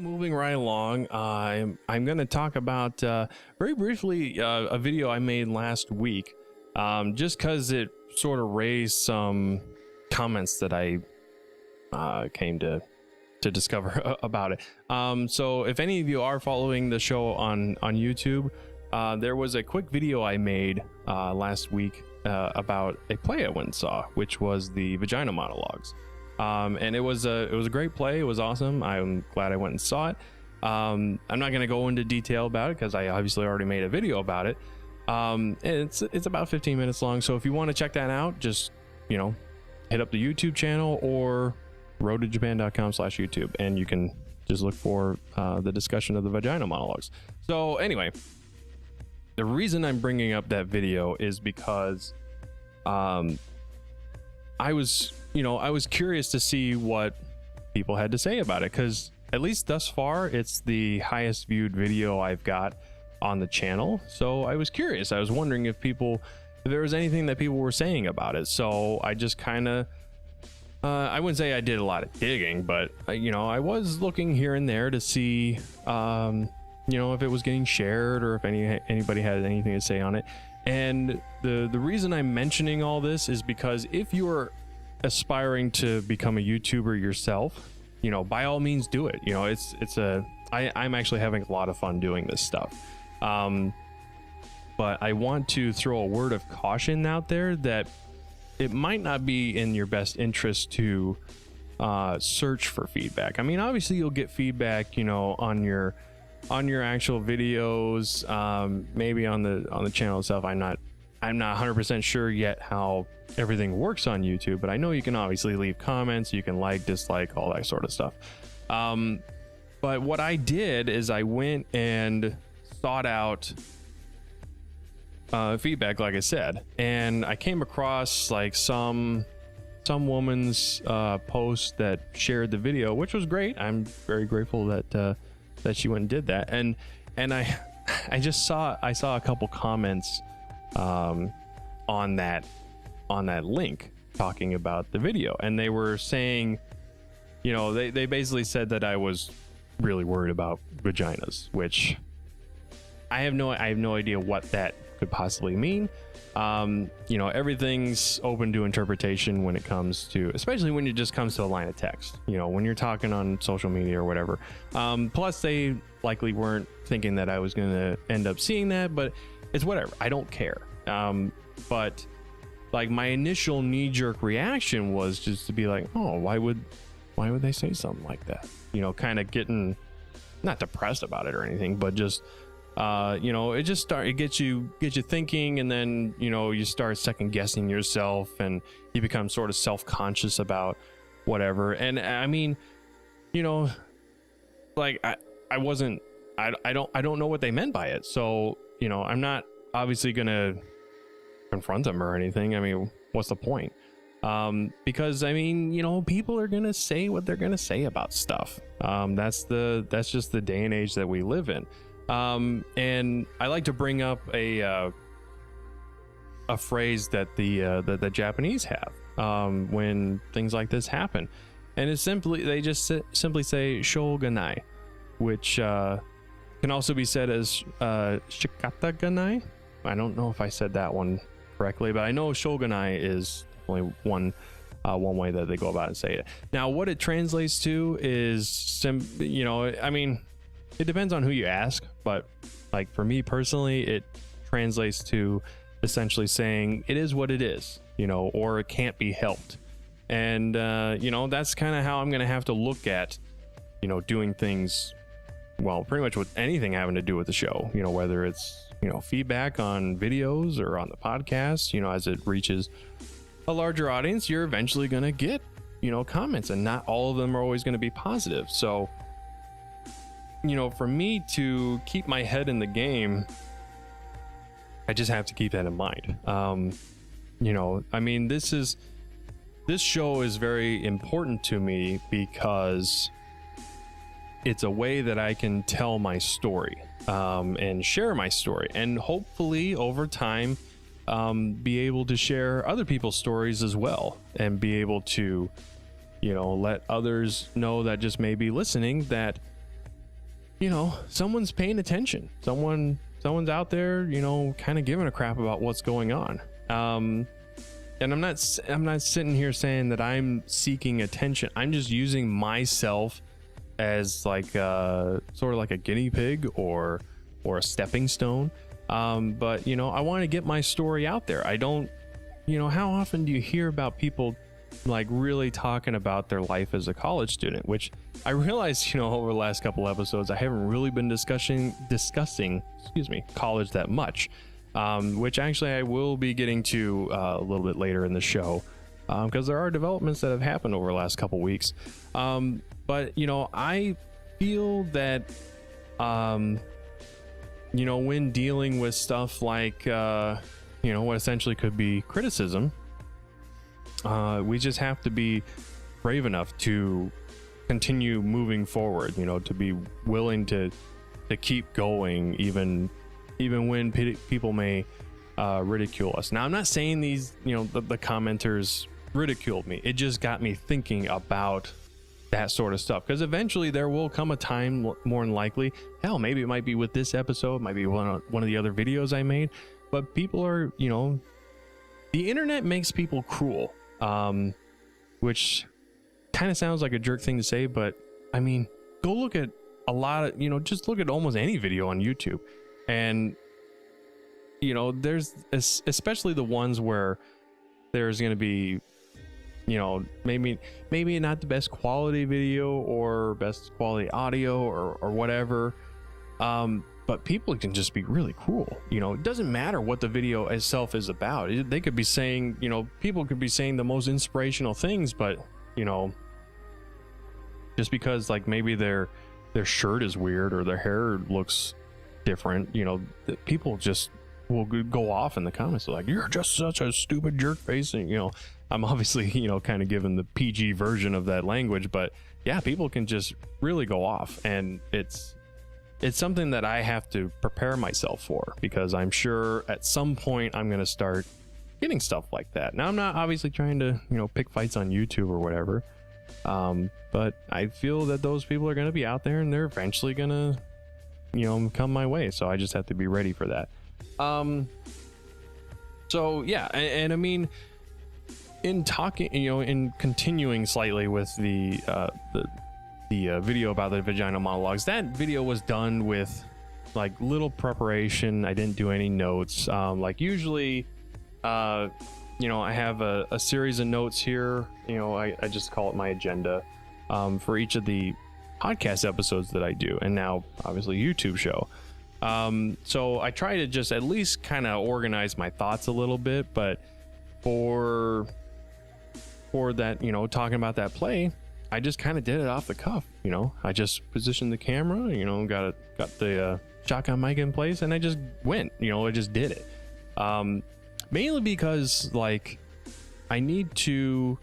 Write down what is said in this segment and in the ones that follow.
moving right along, I'm going to talk about very briefly a video I made last week, just because it sort of raised some comments that I came to discover about it. So if any of you are following the show on YouTube, there was a quick video I made last week about a play I went and saw, which was the Vagina Monologues. And it was a great play. It was awesome. I'm glad I went and saw it. I'm not going to go into detail about it because I obviously already made a video about it. And it's about 15 minutes long. So if you want to check that out, just, hit up the YouTube channel or roadtojapan.com/YouTube, and you can just look for the discussion of the Vagina Monologues. So anyway, the reason I'm bringing up that video is because I was curious to see what people had to say about it, because at least thus far it's the highest viewed video I've got on the channel. So I was curious. I was wondering if there was anything that people were saying about it. So I just kind of I wouldn't say I did a lot of digging, but I was looking here and there to see if it was getting shared or if anybody had anything to say on it. And the reason I'm mentioning all this is because if you're aspiring to become a YouTuber yourself, by all means do it. I'm actually having a lot of fun doing this stuff. But I want to throw a word of caution out there that it might not be in your best interest to search for feedback. I mean, obviously you'll get feedback, on your actual videos, maybe on the channel itself. I'm not 100% sure yet how everything works on YouTube, but I know you can obviously leave comments, you can like, dislike, all that sort of stuff. But what I did is I went and sought out feedback, like I said, and I came across like some woman's post that shared the video, which was great. I'm very grateful that she went and did that, and I saw a couple comments on that link talking about the video, and they were saying, they basically said that I was really worried about vaginas, which I have no idea what that could possibly mean. Everything's open to interpretation when it comes to, especially when it just comes to a line of text, when you're talking on social media or whatever. Plus they likely weren't thinking that I was going to end up seeing that, but it's whatever. I don't care. But like my initial knee-jerk reaction was just to be like, oh, why would they say something like that? Kind of getting not depressed about it or anything, but just it gets you thinking, and then you start second guessing yourself, and you become sort of self-conscious about whatever. And I mean, like I don't know what they meant by it, so I'm not obviously gonna confront them or anything. I mean, what's the point? Because I mean, people are gonna say what they're gonna say about stuff. That's just the day and age that we live in. And I like to bring up a phrase that the Japanese have when things like this happen, and it's they just simply say shoganai, which can also be said as shikataganai. I don't know if I said that one correctly, but I know shoganai is definitely one way that they go about and say it. Now, what it translates to is I mean, it depends on who you ask, but like for me personally, it translates to essentially saying it is what it is, or it can't be helped. And that's kind of how I'm gonna have to look at doing things, well, pretty much with anything having to do with the show, whether it's feedback on videos or on the podcast. As it reaches a larger audience, you're eventually gonna get comments, and not all of them are always going to be positive. So for me to keep my head in the game, I just have to keep that in mind. I mean, this show is very important to me because it's a way that I can tell my story, and share my story, and hopefully over time be able to share other people's stories as well, and be able to let others know that just maybe listening that someone's paying attention. Someone's out there, kind of giving a crap about what's going on. And I'm not sitting here saying that I'm seeking attention. I'm just using myself as like sort of like a guinea pig or a stepping stone. But I want to get my story out there. I don't, how often do you hear about people like really talking about their life as a college student, which I realized, over the last couple episodes, I haven't really been discussing, college that much. Which actually I will be getting to a little bit later in the show, because there are developments that have happened over the last couple weeks. But I feel that when dealing with stuff like what essentially could be criticism, we just have to be brave enough to continue moving forward, to be willing to keep going even when people may ridicule us. Now, I'm not saying these, the commenters ridiculed me. It just got me thinking about that sort of stuff, because eventually there will come a time, more than likely, hell, maybe it might be with this episode, might be one of the other videos I made, but people are, the internet makes people cruel, which kind of sounds like a jerk thing to say, but I mean, go look at a lot of, just look at almost any video on YouTube. And there's especially the ones where there's going to be maybe not the best quality video or best quality audio or whatever, but people can just be really cruel. It doesn't matter what the video itself is about. They could be saying, people could be saying the most inspirational things, but just because like maybe their shirt is weird or their hair looks different, people just will go off in the comments like, you're just such a stupid jerk face. And I'm obviously kind of given the PG version of that language, but yeah, people can just really go off, and it's something that I have to prepare myself for, because I'm sure at some point I'm going to start getting stuff like that. Now, I'm not obviously trying to pick fights on YouTube or whatever, but I feel that those people are going to be out there, and they're eventually going to come my way, so I just have to be ready for that. So yeah, and I mean, in talking, in continuing slightly with the video about the vaginal monologues, that video was done with like little preparation. I didn't do any notes. Like usually, I have a series of notes here. I just call it my agenda for each of the podcast episodes that I do, and now obviously YouTube show. So I try to just at least kind of organize my thoughts a little bit, but for that, talking about that play, I just kind of did it off the cuff. I just positioned the camera, got the shotgun mic in place, and I just went, I just did it. Mainly because like I need to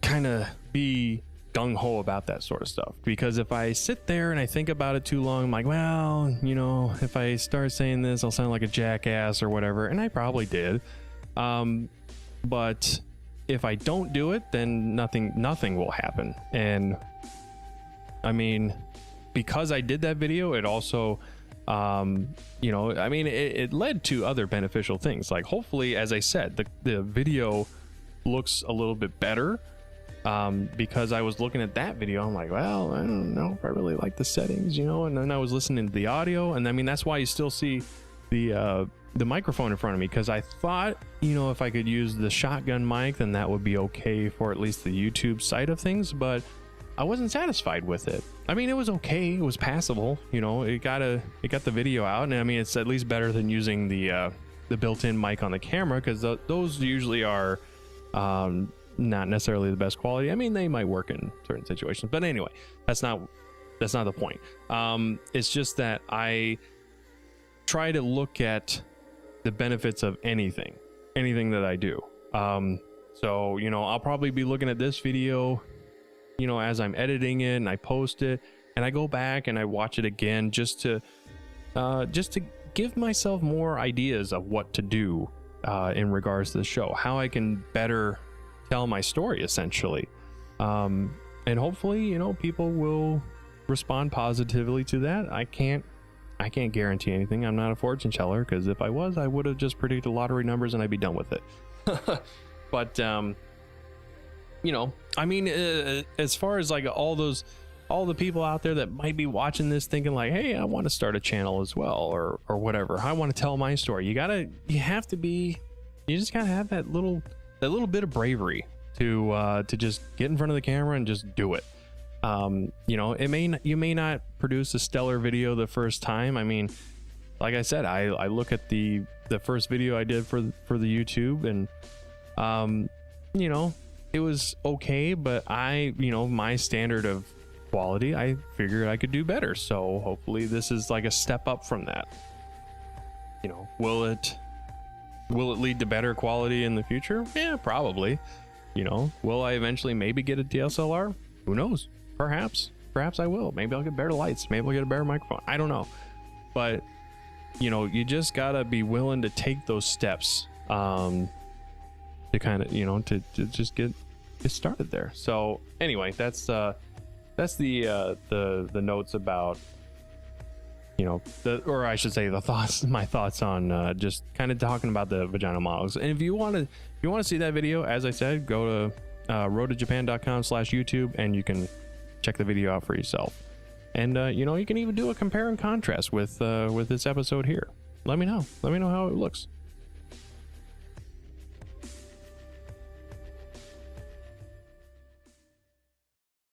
kind of be gung-ho about that sort of stuff, because if I sit there and I think about it too long, I'm like, well, if I start saying this, I'll sound like a jackass or whatever, and I probably did. But if I don't do it, then nothing will happen. And I mean, because I did that video, it also it led to other beneficial things. Like hopefully, as I said, the video looks a little bit better, because I was looking at that video. I'm like, well, I don't know if I really like the settings, and then I was listening to the audio, and I mean, that's why you still see the microphone in front of me, because I thought, if I could use the shotgun mic, then that would be okay for at least the YouTube side of things, but I wasn't satisfied with it. I mean, it was okay, it was passable, it got the video out, and I mean, it's at least better than using the built-in mic on the camera, because those usually are not necessarily the best quality. I mean, they might work in certain situations, but anyway, that's not the point. It's just that I try to look at the benefits of anything that I do. So I'll probably be looking at this video as I'm editing it, and I post it, and I go back and I watch it again just to give myself more ideas of what to do in regards to the show, how I can better tell my story, essentially. And hopefully, people will respond positively to that. I can't guarantee anything. I'm not a fortune teller, because if I was, I would have just predicted lottery numbers and I'd be done with it. But you know, I mean, as far as like all the people out there that might be watching this thinking like, hey, I want to start a channel as well, or whatever, I want to tell my story, you just gotta have that little bit of bravery to just get in front of the camera and just do it. You know, you may not produce a stellar video the first time. I mean, like I said, I look at the first video I did for the YouTube, and you know, it was okay, but you know, my standard of quality, I figured I could do better. So hopefully this is like a step up from that. You know, will it lead to better quality in the future? Yeah, probably. You know, will I eventually maybe get a DSLR? Who knows? Perhaps I will. Maybe I'll get better lights. Maybe I'll get a better microphone. I don't know. But you know, you just gotta be willing to take those steps to kind of, you know, to just get started there. So anyway, that's the notes about, you know, or I should say my thoughts on just kind of talking about the vagina models. And if you want to see that video, as I said, go to roadtojapan.com/YouTube, and you can check the video out for yourself. And you know, you can even do a compare and contrast with this episode here. Let me know how it looks.